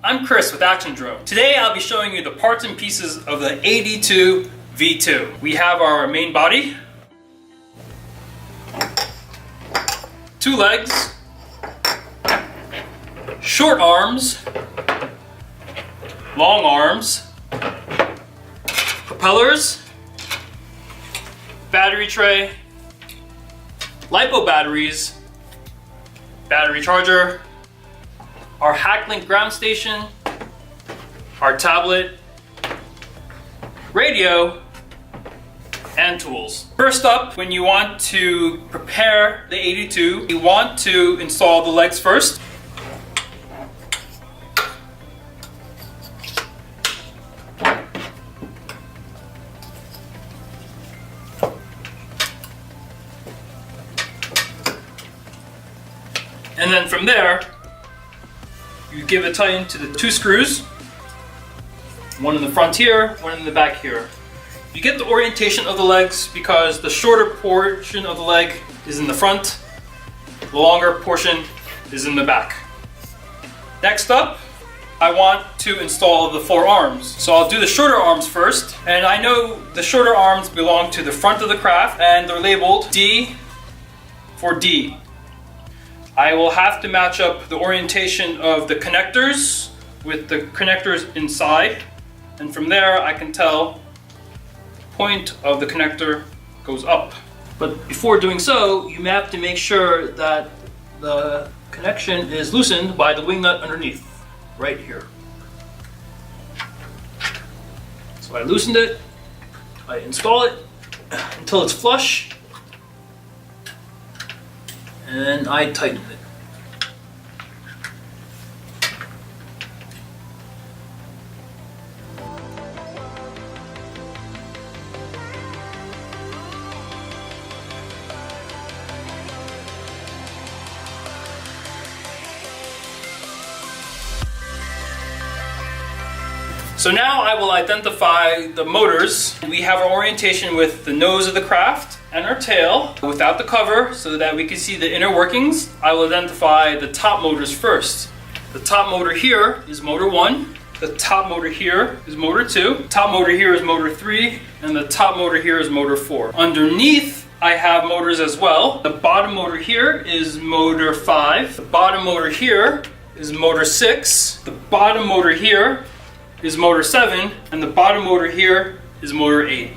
I'm Chris with Action Drone. Today I'll be showing you the parts and pieces of the AD2-V2. We have our main body, 2 legs, short arms, long arms, propellers, battery tray, LiPo batteries, battery charger, our Hacklink ground station, our tablet, radio, and tools. First up, when you want to prepare the AD2, you want to install the legs first. And then from there, you give a tighten to the 2 screws, one in the front here, one in the back here. You get the orientation of the legs because the shorter portion of the leg is in the front, the longer portion is in the back. Next up, I want to install the 4 arms. So I'll do the shorter arms first, and I know the shorter arms belong to the front of the craft and they're labeled D for D. I will have to match up the orientation of the connectors with the connectors inside, and from there I can tell the point of the connector goes up. But before doing so, you have to make sure that the connection is loosened by the wing nut underneath, right here. So I loosened it, I install it until it's flush, and I tighten it. So now I will identify the motors. We have our orientation with the nose of the craft and our tail without the cover so that we can see the inner workings. I will identify the top motors first. The top motor here is motor 1. The top motor here is motor 2. The top motor here is motor 3. And the top motor here is motor 4. Underneath, I have motors as well. The bottom motor here is motor 5. The bottom motor here is motor 6. The bottom motor here is motor 7, and the bottom motor here is motor 8.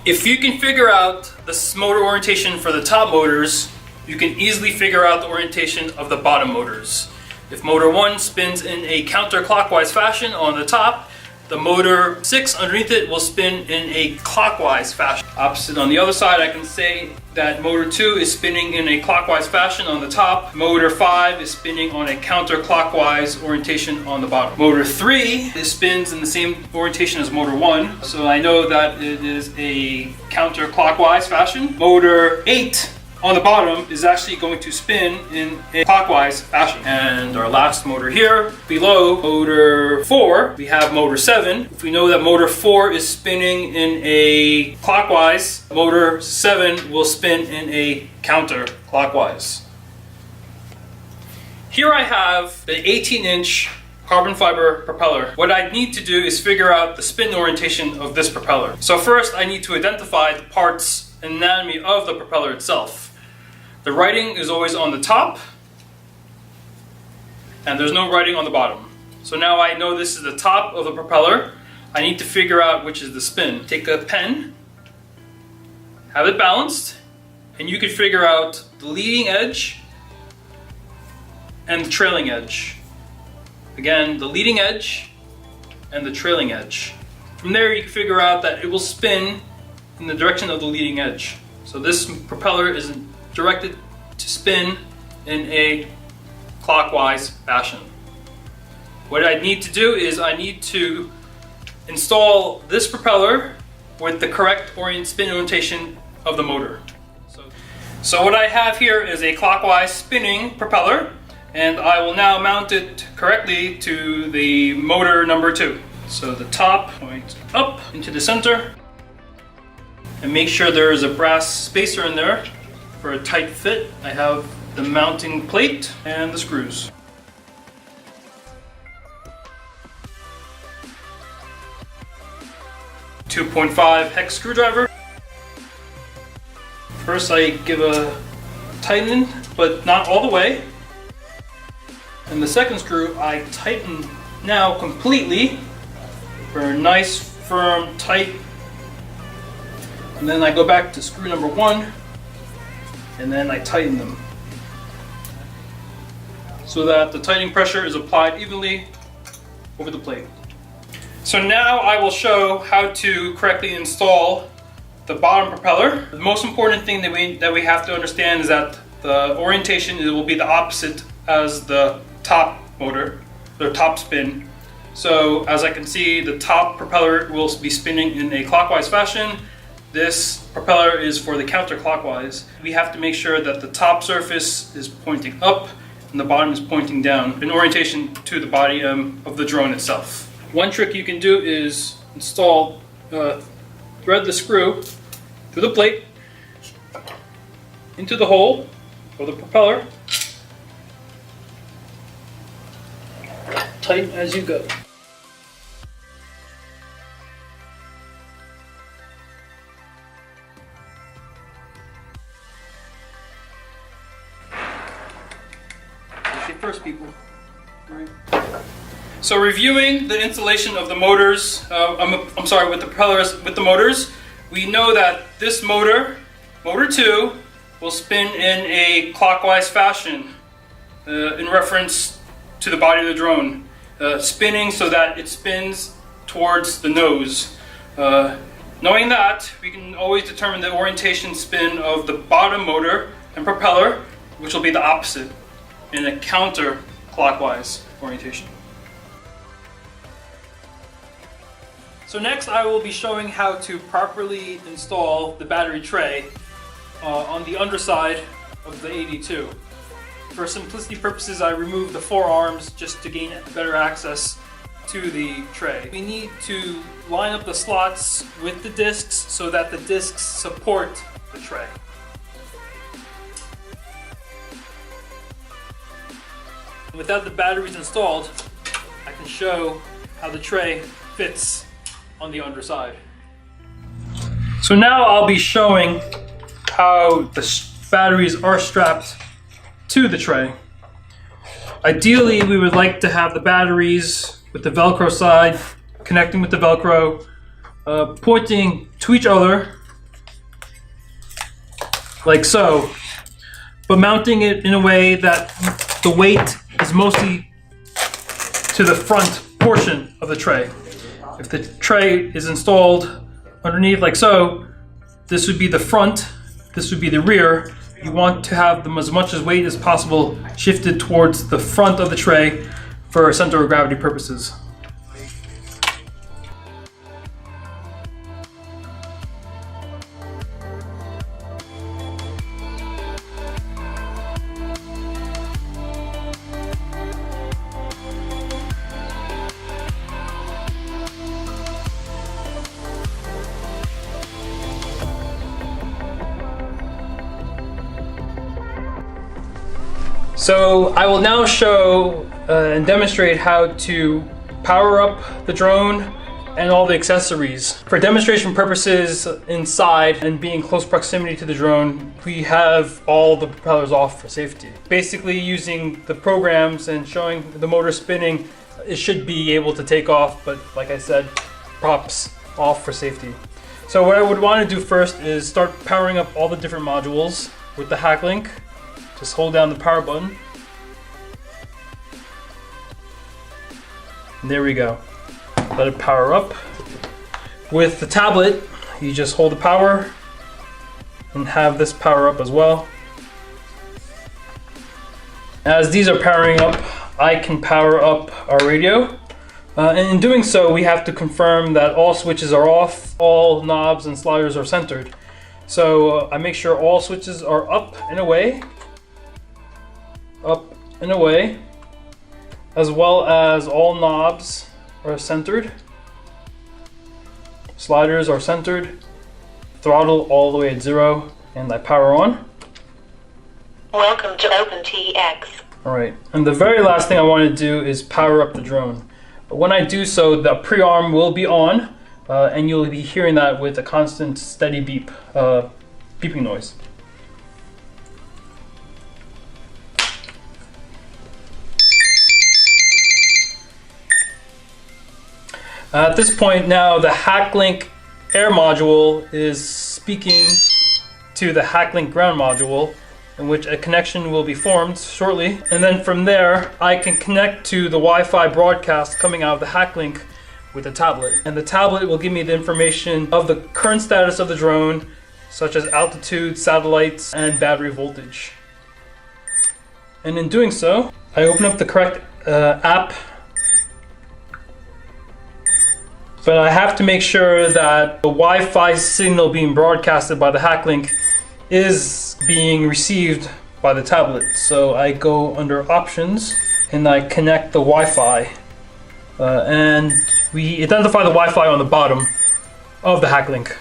If you can figure out the motor orientation for the top motors, you can easily figure out the orientation of the bottom motors. If motor 1 spins in a counterclockwise fashion on the top, the motor 6 underneath it will spin in a clockwise fashion. Opposite on the other side, I can say that motor 2 is spinning in a clockwise fashion on the top. Motor 5 is spinning on a counterclockwise orientation on the bottom. Motor 3 spins in the same orientation as motor 1, so I know that it is a counterclockwise fashion. Motor 8 on the bottom is actually going to spin in a clockwise fashion. And our last motor here, below motor 4, we have motor 7. If we know that motor 4 is spinning in a clockwise, motor 7 will spin in a counterclockwise. Here I have the 18-inch carbon fiber propeller. What I need to do is figure out the spin orientation of this propeller. So first I need to identify the parts and anatomy of the propeller itself. The writing is always on the top, and there's no writing on the bottom. So now I know this is the top of the propeller. I need to figure out which is the spin. Take a pen, have it balanced, and you can figure out the leading edge and the trailing edge. Again, the leading edge and the trailing edge. From there you can figure out that it will spin in the direction of the leading edge. So this propeller is directed to spin in a clockwise fashion. What I need to do is I need to install this propeller with the correct spin orientation of the motor. So what I have here is a clockwise spinning propeller, and I will now mount it correctly to the motor number 2. So the top points up into the center, and make sure there is a brass spacer in there for a tight fit. I have the mounting plate and the screws. 2.5 hex screwdriver. First I give a tighten, but not all the way. And the second screw I tighten now completely for a nice, firm, tight. And then I go back to screw number 1 and then I tighten them so that the tightening pressure is applied evenly over the plate. So now I will show how to correctly install the bottom propeller. The most important thing that we have to understand is that the orientation will be the opposite as the top motor, the top spin. So as I can see, the top propeller will be spinning in a clockwise fashion. This propeller is for the counterclockwise. We have to make sure that the top surface is pointing up and the bottom is pointing down in orientation to the body of the drone itself. One trick you can do is install, thread the screw through the plate into the hole of the propeller. Tighten as you go. First, people. Right. So reviewing the installation of the motors, I'm sorry, with the propellers, with the motors, we know that this motor, motor 2, will spin in a clockwise fashion in reference to the body of the drone, spinning so that it spins towards the nose. Knowing that, we can always determine the orientation spin of the bottom motor and propeller, which will be the opposite, in a counterclockwise orientation. So next I will be showing how to properly install the battery tray on the underside of the AD2. For simplicity purposes, I remove the 4 arms just to gain better access to the tray. We need to line up the slots with the discs so that the discs support the tray. Without the batteries installed, I can show how the tray fits on the underside. So now I'll be showing how the batteries are strapped to the tray. Ideally, we would like to have the batteries with the Velcro side connecting with the Velcro, pointing to each other like so, but mounting it in a way that the weight is mostly to the front portion of the tray. If the tray is installed underneath like so, this would be the front, this would be the rear. You want to have them as much as weight as possible shifted towards the front of the tray for center of gravity purposes. So I will now show and demonstrate how to power up the drone and all the accessories. For demonstration purposes inside and being close proximity to the drone, we have all the propellers off for safety. Basically using the programs and showing the motor spinning, it should be able to take off, but like I said, props off for safety. So what I would want to do first is start powering up all the different modules with the hack link. Just hold down the power button. And there we go. Let it power up. With the tablet, you just hold the power and have this power up as well. As these are powering up, I can power up our radio. And in doing so, we have to confirm that all switches are off, all knobs and sliders are centered. So I make sure all switches are up and away, as well as all knobs are centered, sliders are centered, throttle all the way at 0, and I power on. Welcome to OpenTX. Alright, and the very last thing I want to do is power up the drone. When I do so, the pre-arm will be on, and you'll be hearing that with a constant steady beep, beeping noise. At this point now, the HackLink air module is speaking to the HackLink ground module, in which a connection will be formed shortly. And then from there, I can connect to the Wi-Fi broadcast coming out of the HackLink with the tablet. And the tablet will give me the information of the current status of the drone, such as altitude, satellites, and battery voltage. And in doing so, I open up the correct app. But I have to make sure that the Wi-Fi signal being broadcasted by the HackLink is being received by the tablet. So I go under options and I connect the Wi-Fi. And we identify the Wi-Fi on the bottom of the HackLink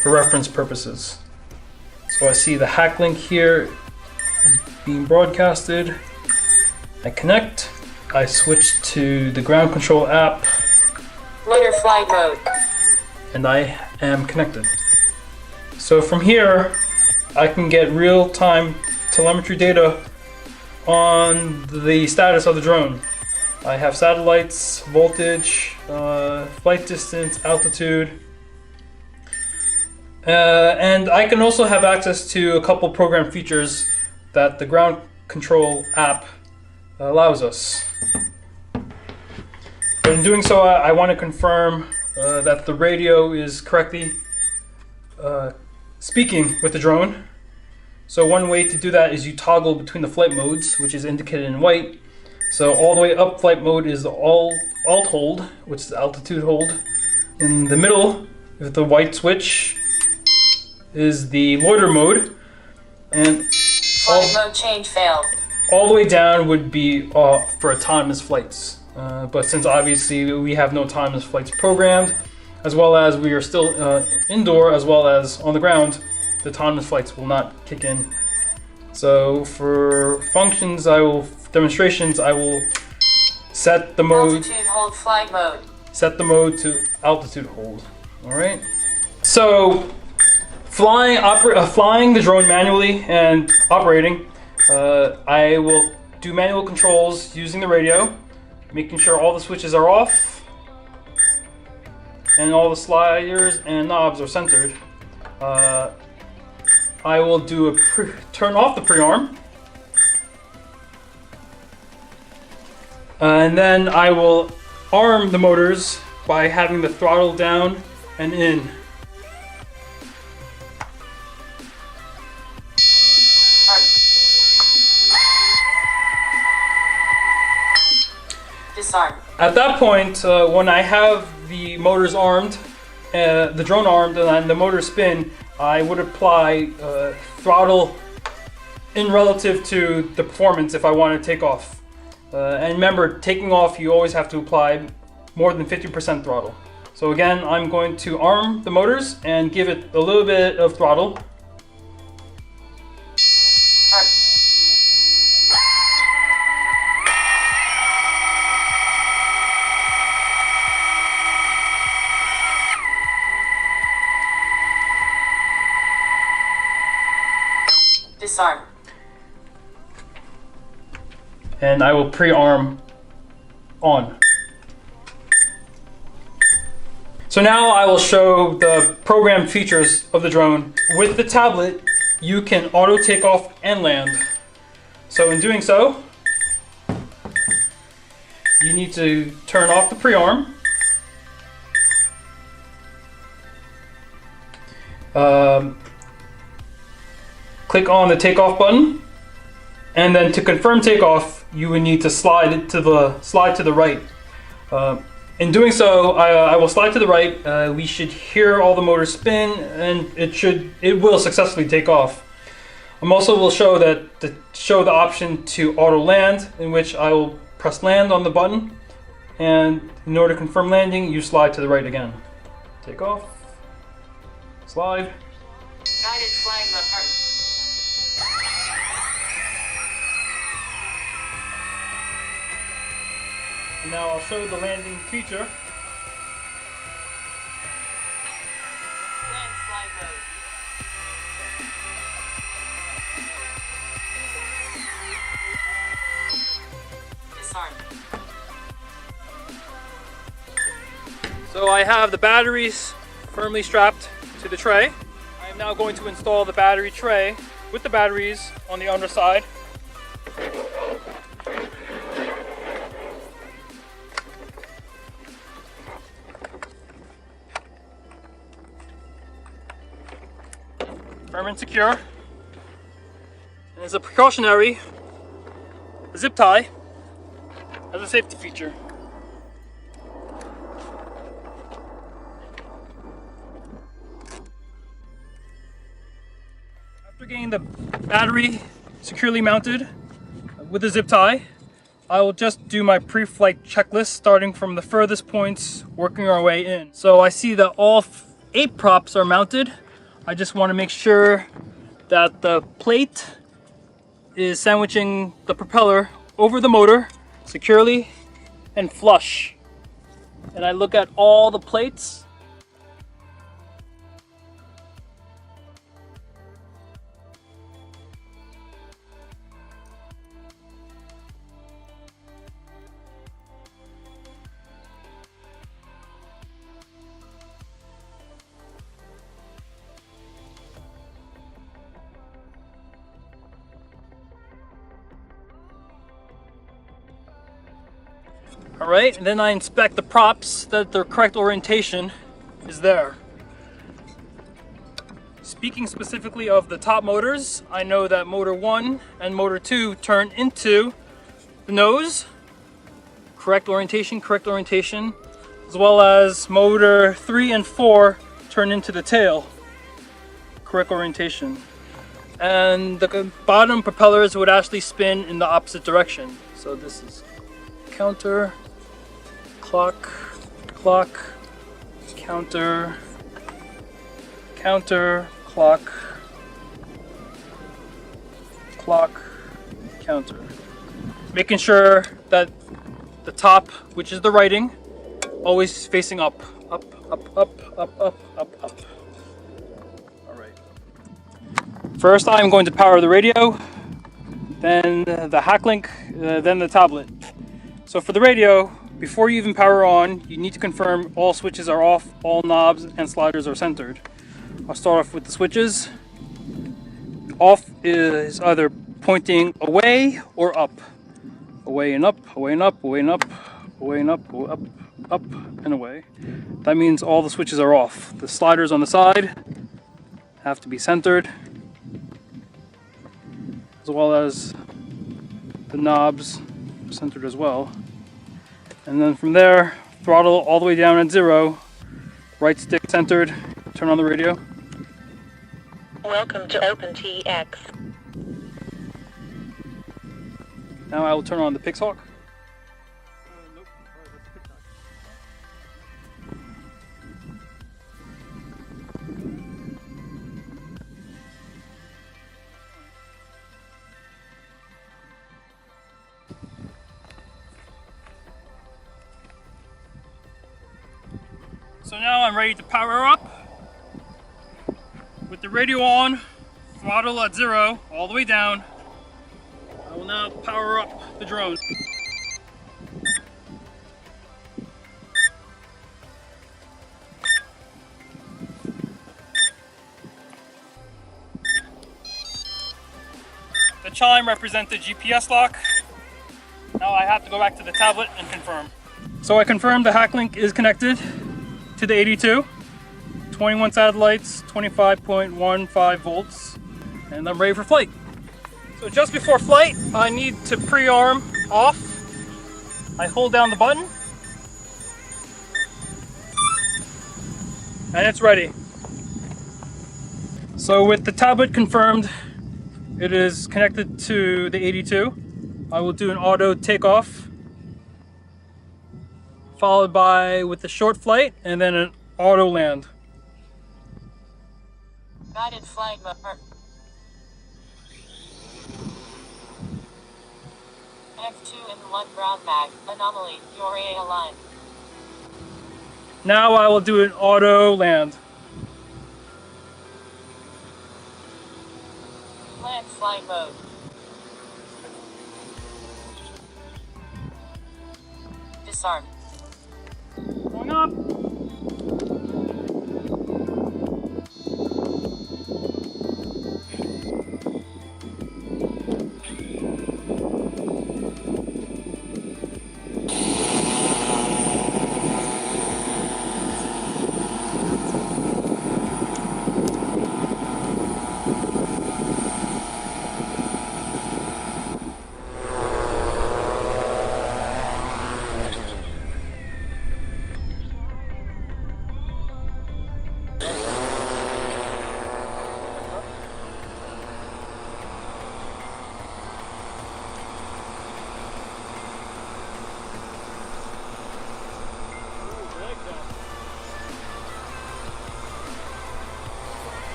for reference purposes. So I see the HackLink here is being broadcasted. I connect. I switch to the ground control app. Motor flight mode. And I am connected. So from here, I can get real-time telemetry data on the status of the drone. I have satellites, voltage, flight distance, altitude, and I can also have access to a couple program features that the ground control app allows us. But in doing so, I want to confirm that the radio is correctly speaking with the drone. So one way to do that is you toggle between the flight modes, which is indicated in white. So all the way up flight mode is the alt hold, which is the altitude hold. In the middle, with the white switch, is the loiter mode. And Flight mode change failed. all the way down would be for autonomous flights. But since obviously we have no autonomous flights programmed, as well as we are still indoor as well as on the ground, the autonomous flights will not kick in. So for functions, demonstrations, I will set the mode. Altitude hold flight mode. Set the mode to altitude hold. All right. So flying the drone manually and operating, I will do manual controls using the radio, making sure all the switches are off and all the sliders and knobs are centered. I will do turn off the pre-arm, and then I will arm the motors by having the throttle down and in. Disarm. At that point, when I have the motors armed, the drone armed, and the motor spin, I would apply throttle in relative to the performance if I want to take off. And remember, taking off, you always have to apply more than 50% throttle. So again, I'm going to arm the motors and give it a little bit of throttle. Disarm. And I will pre-arm on. So now I will show the program features of the drone. With the tablet, you can auto take off and land. So in doing so, you need to turn off the pre-arm. Click on the takeoff button, and then to confirm takeoff, you would need to slide to the right. In doing so, I will slide to the right. We should hear all the motors spin, and it will successfully take off. I'm also will show the option to auto land, in which I will press land on the button, and in order to confirm landing, you slide to the right again. Take off, slide. Guided flight mode. Now I'll show the landing feature. So I have the batteries firmly strapped to the tray. I am now going to install the battery tray with the batteries on the underside. Firm and secure. And as a precautionary, zip tie as a safety feature. After getting the battery securely mounted with a zip tie, I will just do my pre-flight checklist starting from the furthest points, working our way in. So I see that all 8 props are mounted. I just want to make sure that the plate is sandwiching the propeller over the motor securely and flush. And I look at all the plates. All right, and then I inspect the props that their correct orientation is there. Speaking specifically of the top motors, I know that motor 1 and motor 2 turn into the nose. Correct orientation, as well as motor 3 and 4 turn into the tail. Correct orientation. And the bottom propellers would actually spin in the opposite direction. So this is counter, clock, counter, clock, counter. Making sure that the top, which is the writing, always facing up. Up. All right. First, I'm going to power the radio, then the hack link, then the tablet. So for the radio, before you even power on, you need to confirm all switches are off, all knobs and sliders are centered. I'll start off with the switches. Off is either pointing away or up. Away and up, away and up, away and up, away and up, up and away. That means all the switches are off. The sliders on the side have to be centered, as well as the knobs centered as well. And then from there, throttle all the way down at 0, right stick centered, turn on the radio. Welcome to OpenTX. Now I will turn on the Pixhawk. So now I'm ready to power up. With the radio on, throttle at 0, all the way down. I will now power up the drone. The chime represents the GPS lock. Now I have to go back to the tablet and confirm. So I confirmed the hack link is connected to the AD2. 21 satellites, 25.15 volts, and I'm ready for flight. So just before flight, I need to pre-arm off. I hold down the button, and it's ready. So with the tablet confirmed, it is connected to the AD2. I will do an auto takeoff, followed by with the short flight, and then an auto land. Guided flight mode. F2 and 1 ground mag. Anomaly. Your A aligned. Now I will do an auto land. Land flight mode. Disarm. Going up.